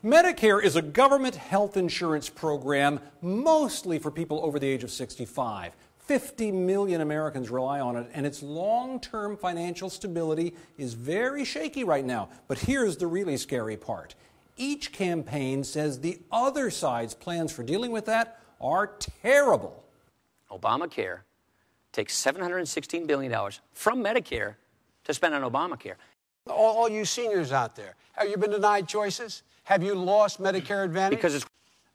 Medicare is a government health insurance program mostly for people over the age of 65. 50 million Americans rely on it, and its long-term financial stability is very shaky right now. But here's the really scary part. Each campaign says the other side's plans for dealing with that are terrible. Obamacare takes $716 billion from Medicare to spend on Obamacare. All you seniors out there, have you been denied choices? Have you lost Medicare Advantage? Because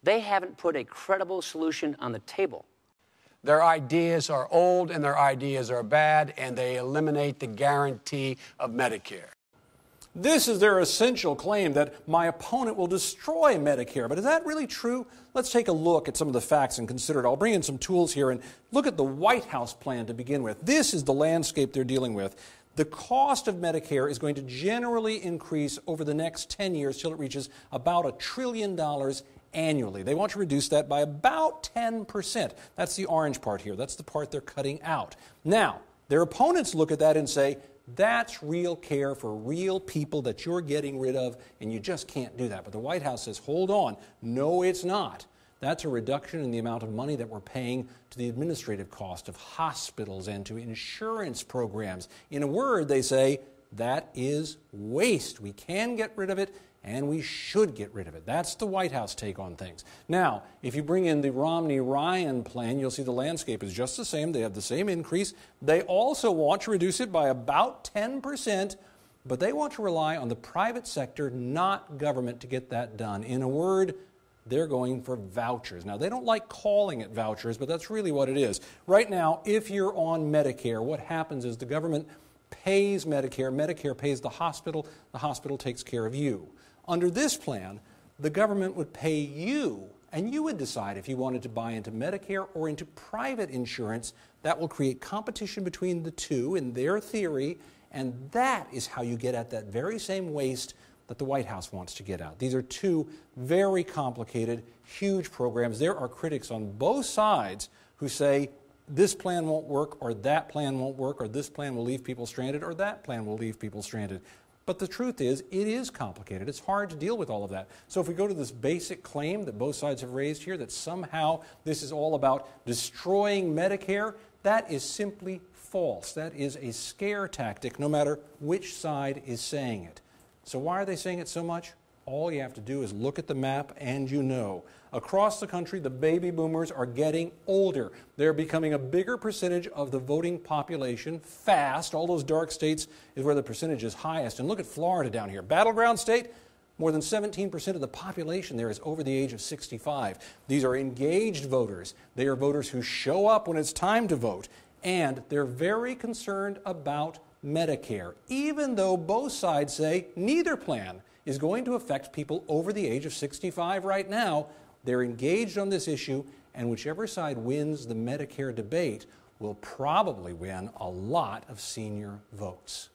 they haven't put a credible solution on the table. Their ideas are old and their ideas are bad, and they eliminate the guarantee of Medicare. This is their essential claim, that my opponent will destroy Medicare. But is that really true? Let's take a look at some of the facts and consider it. I'll bring in some tools here and look at the White House plan to begin with. This is the landscape they're dealing with. The cost of Medicare is going to generally increase over the next 10 years till it reaches about $1 trillion annually. They want to reduce that by about 10%. That's the orange part here. That's the part they're cutting out. Now, their opponents look at that and say, that's real care for real people that you're getting rid of, and you just can't do that. But the White House says, hold on. No, it's not. That's a reduction in the amount of money that we're paying to the administrative cost of hospitals and to insurance programs. In a word, they say, that is waste. We can get rid of it, and we should get rid of it. That's the White House take on things. Now, if you bring in the Romney-Ryan plan, you'll see the landscape is just the same. They have the same increase. They also want to reduce it by about 10%, but they want to rely on the private sector, not government, to get that done. In a word, they're going for vouchers. Now, they don't like calling it vouchers, but that's really what it is. Right now, if you're on Medicare, what happens is the government pays Medicare, Medicare pays the hospital takes care of you. Under this plan, the government would pay you, and you would decide if you wanted to buy into Medicare or into private insurance. That will create competition between the two in their theory, and that is how you get at that very same waste that the White House wants to get out. These are two very complicated, huge programs. There are critics on both sides who say this plan won't work, or that plan won't work, or this plan will leave people stranded, or that plan will leave people stranded. But the truth is, it is complicated. It's hard to deal with all of that. So if we go to this basic claim that both sides have raised here, that somehow this is all about destroying Medicare, that is simply false. That is a scare tactic, no matter which side is saying it. So why are they saying it so much? All you have to do is look at the map and you know. Across the country, the baby boomers are getting older. They're becoming a bigger percentage of the voting population fast. All those dark states is where the percentage is highest. And look at Florida down here. Battleground state, more than 17% of the population there is over the age of 65. These are engaged voters. They are voters who show up when it's time to vote. And they're very concerned about Medicare, even though both sides say neither plan is going to affect people over the age of 65 right now. They're engaged on this issue, and whichever side wins the Medicare debate will probably win a lot of senior votes.